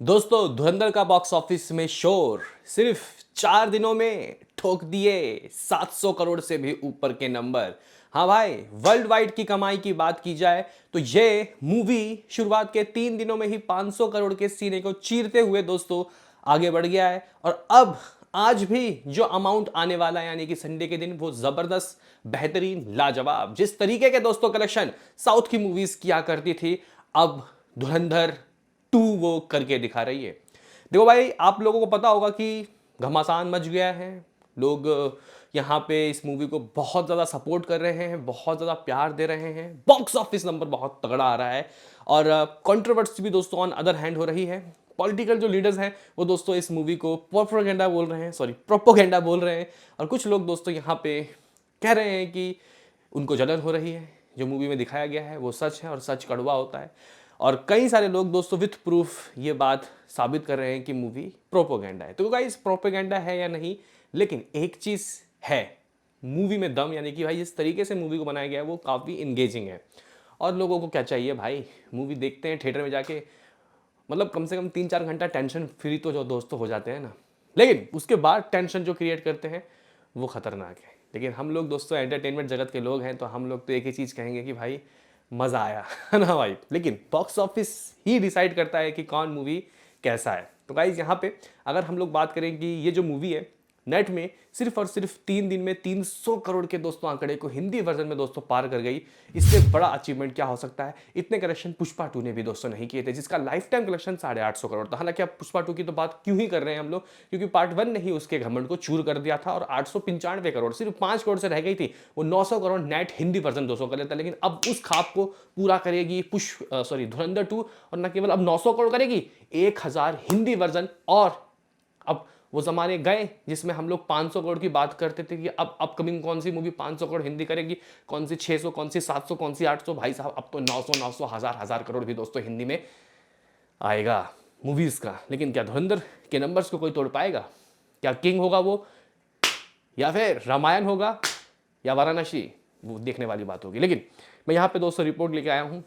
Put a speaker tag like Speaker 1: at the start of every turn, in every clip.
Speaker 1: दोस्तों धुरंधर का box office में शोर सिर्फ 4 दिनों में ठोक दिए 700 करोड़ से भी ऊपर के नंबर। हाँ भाई, वर्ल्ड वाइड की कमाई की बात की जाए तो ये मूवी शुरुआत के 3 दिनों में ही 500 करोड़ के सीने को चीरते हुए दोस्तों आगे बढ़ गया है। और अब आज भी जो अमाउंट आने वाला है यानी कि संडे के दिन वो जबरदस्त, बेहतरीन, लाजवाब। जिस तरीके के दोस्तों कलेक्शन साउथ की मूवीज किया करती थी, अब धुरंधर 2 वो करके दिखा रही है। देखो भाई, आप लोगों को पता होगा कि घमासान मच गया है। लोग यहाँ पे इस मूवी को बहुत ज़्यादा सपोर्ट कर रहे हैं, बहुत ज़्यादा प्यार दे रहे हैं। बॉक्स ऑफिस नंबर बहुत तगड़ा आ रहा है और कंट्रोवर्सी भी दोस्तों ऑन अदर हैंड हो रही है। पॉलिटिकल जो लीडर्स हैं वो दोस्तों इस मूवी को प्रोपेगेंडा बोल रहे हैं, सॉरी प्रोपोगेंडा बोल रहे हैं। और कुछ लोग दोस्तों यहाँ पे कह रहे हैं कि उनको जलन हो रही है। जो मूवी में दिखाया गया है वो सच है और सच कड़वा होता है। और कई सारे लोग दोस्तों विथ प्रूफ ये बात साबित कर रहे हैं कि मूवी प्रोपोगेंडा है। तो गाइस, प्रोपोगेंडा है या नहीं, लेकिन एक चीज़ है, मूवी में दम, यानी कि भाई जिस तरीके से मूवी को बनाया गया है वो काफ़ी इंगेजिंग है। और लोगों को क्या चाहिए भाई, मूवी देखते हैं थिएटर में जाके, मतलब कम से कम 3-4 घंटा टेंशन फ्री तो जो दोस्तों हो जाते हैं ना, लेकिन उसके बाद टेंशन जो क्रिएट करते हैं वो खतरनाक है। लेकिन हम लोग दोस्तों एंटरटेनमेंट जगत के लोग हैं, तो हम लोग तो एक ही चीज़ कहेंगे कि भाई मज़ा आया है ना भाई। लेकिन बॉक्स ऑफिस ही डिसाइड करता है कि कौन मूवी कैसा है। तो गाइज यहाँ पे अगर हम लोग बात करें कि ये जो मूवी है नेट में सिर्फ और सिर्फ 3 दिन में 300 करोड़ के दोस्तों आंकड़े को हिंदी वर्जन में दोस्तों पार कर गई, इससे बड़ा अचीवमेंट क्या हो सकता है। इतने कलेक्शन पुष्पा 2 ने भी दोस्तों नहीं किए थे, जिसका लाइफ टाइम कलेक्शन 850 करोड़ था। हालांकि अब पुष्पा 2 की तो बात क्यों ही कर रहे हैं हम लोग, क्योंकि पार्ट 1 ने ही उसके घमंड को चूर कर दिया था और 895 करोड़, सिर्फ 5 करोड़ से रह गई थी। वो 900 करोड़ नेट हिंदी वर्जन दोस्तों कर लेता, लेकिन अब उस खाप को पूरा करेगी धुरंधर 2। और न केवल अब 900 करोड़ करेगी, 1000 हिंदी वर्जन। और अब वो जमाने गए जिसमें हम लोग 500 करोड़ की बात करते थे कि अब अपकमिंग कौन सी मूवी 500 करोड़ हिंदी करेगी, कौन सी 600, कौन सी 700, कौन सी 800। भाई साहब, अब तो 900 हजार हजार करोड़ भी दोस्तों हिंदी में आएगा मूवीज का। लेकिन क्या धुरंधर के नंबर्स को कोई तोड़ पाएगा? क्या किंग होगा वो, या फिर रामायण होगा, या वाराणसी? वो देखने वाली बात होगी। लेकिन मैं यहाँ पे दोस्तों रिपोर्ट लेके आया हूँ,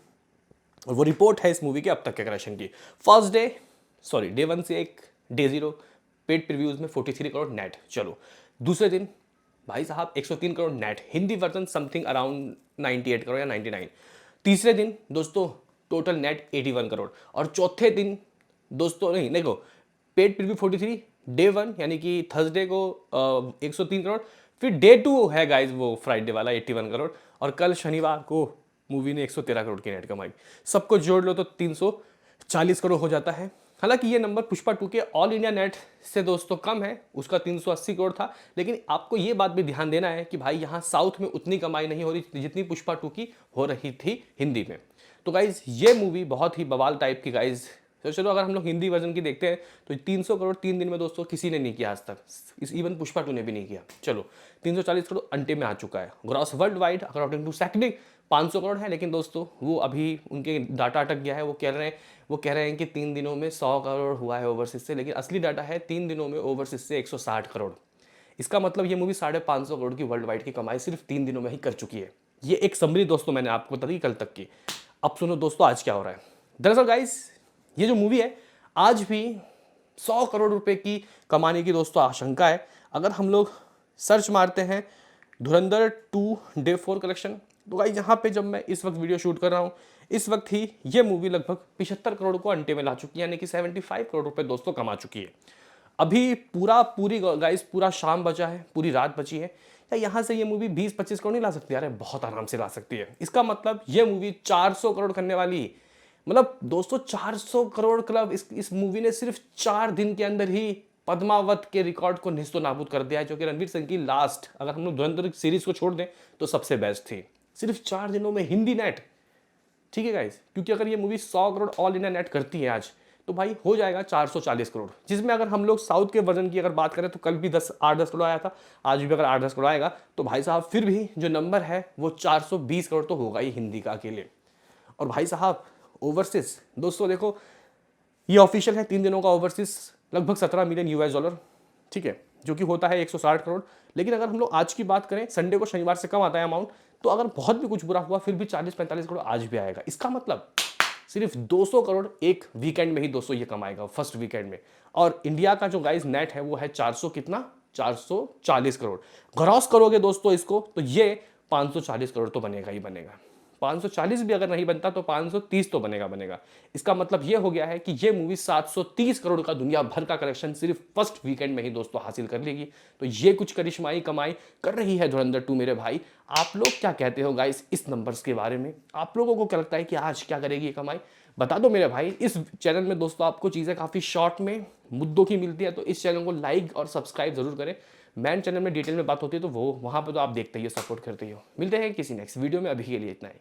Speaker 1: और वो रिपोर्ट है इस मूवी के अब तक के कलेक्शन की। फर्स्ट डे, डे 1 से एक डे 0 पेड प्रीव्यूज में 43 करोड़ नेट। चलो दूसरे दिन भाई साहब 103 crore net Hindi version, something around 98 crore या 99। तीसरे दिन दोस्तों टोटल नेट 81 करोड़। और चौथे दिन दोस्तों, नहीं देखो, पेड प्रीव्यू 43, डे 1 यानी कि थर्सडे को 103 करोड़, फिर डे 2 है गाइज वो फ्राइडे वाला 81 करोड़, और कल शनिवार को मूवी ने 113 करोड़ की नेट कमाई। सबको जोड़ लो तो 340 करोड़ हो जाता है। हालांकि ये नंबर पुष्पा 2 के ऑल इंडिया नेट से दोस्तों कम है, उसका 380 करोड़ था। लेकिन आपको ये बात भी ध्यान देना है कि भाई यहाँ साउथ में उतनी कमाई नहीं हो रही जितनी पुष्पा 2 की हो रही थी हिंदी में। तो गाइज ये मूवी बहुत ही बवाल टाइप की गाइज। तो चलो अगर हम लोग हिंदी वर्जन की देखते हैं तो 300 करोड़ 3 दिन में दोस्तों किसी ने नहीं किया आज तक, इस इवन पुष्पा 2 ने भी नहीं किया। चलो 340 करोड़ अंटे में आ चुका है। Gross worldwide according to Sacnilk 500 crore है, लेकिन दोस्तों वो अभी उनके डाटा अटक गया है। वो कह रहे हैं कि 3 दिनों में 100 करोड़ हुआ है ओवरसीज से, लेकिन असली डाटा है 3 दिनों में ओवरसीज से 160 करोड़। इसका मतलब ये मूवी 550 करोड़ की वर्ल्ड वाइड की कमाई सिर्फ 3 दिनों में ही कर चुकी है। ये एक समरी दोस्तों मैंने आपको बता दी कल तक की। अब सुनो दोस्तों आज क्या हो रहा है। दरअसल गाइस, ये जो मूवी है आज भी 100 करोड़ रुपए की कमाने की दोस्तों आशंका है। अगर हम लोग सर्च मारते हैं धुरंधर 2 डे 4 कलेक्शन, तो गाइस यहाँ पे जब मैं इस वक्त वीडियो शूट कर रहा हूँ, इस वक्त ही ये मूवी लगभग 75 करोड़ को अंटे में ला चुकी है, यानी कि 75 करोड़ रुपए दोस्तों कमा चुकी है। अभी पूरी गाइस पूरा शाम बचा है, पूरी रात बची है। या यहाँ से ये मूवी 20-25 करोड़ नहीं ला सकती? अरे बहुत आराम से ला सकती है। इसका मतलब ये मूवी 400 करोड़ करने वाली, मतलब दोस्तों 400 करोड़ क्लब इस मूवी ने सिर्फ 4 दिन के अंदर ही पद्मावत के रिकॉर्ड को निस्तो नाबूद कर दिया है, जो कि रणवीर सिंह की लास्ट, अगर हम लोग धुरंधर सीरीज को छोड़ दें तो सबसे बेस्ट थी। सिर्फ 4 दिनों में हिंदी नेट, ठीक है गाइस, क्योंकि अगर ये movie 100 crore all India net करती है आज, तो भाई हो जाएगा 440 करोड़। जिसमें अगर हम लोग साउथ के वर्जन की अगर बात करें तो कल भी 8-10 करोड़ आया था, आज भी अगर 8-10 करोड़ आएगा तो भाई साहब फिर भी जो नंबर है वो 420 करोड़ तो होगा ही हिंदी का अकेले। और भाई साहब ओवरसीज दोस्तों देखो, ये ऑफिशियल है 3 दिनों का ओवरसीज लगभग 17 मिलियन यूएस डॉलर, ठीक है, जो कि होता है 160 करोड़। लेकिन अगर हम लोग आज की बात करें, संडे को शनिवार से कम आता है अमाउंट, तो अगर बहुत भी कुछ बुरा हुआ फिर भी 40-45 करोड़ आज भी आएगा। इसका मतलब सिर्फ 200 करोड़ एक वीकेंड में ही दोस्तों ये कमाएगा फर्स्ट वीकेंड में। और इंडिया का जो गाइस नेट है वो है 400 कितना 440 करोड़। ग्रॉस करोगे दोस्तों इसको तो ये 540 करोड़ तो बनेगा ही बनेगा। 540 भी अगर नहीं बनता तो 530 तो बनेगा। इसका मतलब ये हो गया है कि ये मूवी 730 करोड़ का दुनिया भर का कलेक्शन सिर्फ फर्स्ट वीकेंड में ही दोस्तों हासिल कर लेगी। तो ये कुछ करिश्माई कमाई कर रही है धुरंधर 2 मेरे भाई। आप लोग क्या कहते हो गाइस इस नंबर्स के बारे में? आप लोगों को क्या लगता है कि आज क्या करेगी ये कमाई? बता दो मेरे भाई। इस चैनल में दोस्तों आपको चीज़ें काफ़ी शॉर्ट में मुद्दों की मिलती है, तो इस चैनल को लाइक और सब्सक्राइब जरूर करें। मैन चैनल में डिटेल में बात होती है तो वो वहाँ पर तो आप देखते ही हो, सपोर्ट करते ही हो। मिलते हैं किसी नेक्स्ट वीडियो में, अभी के लिए इतना ही।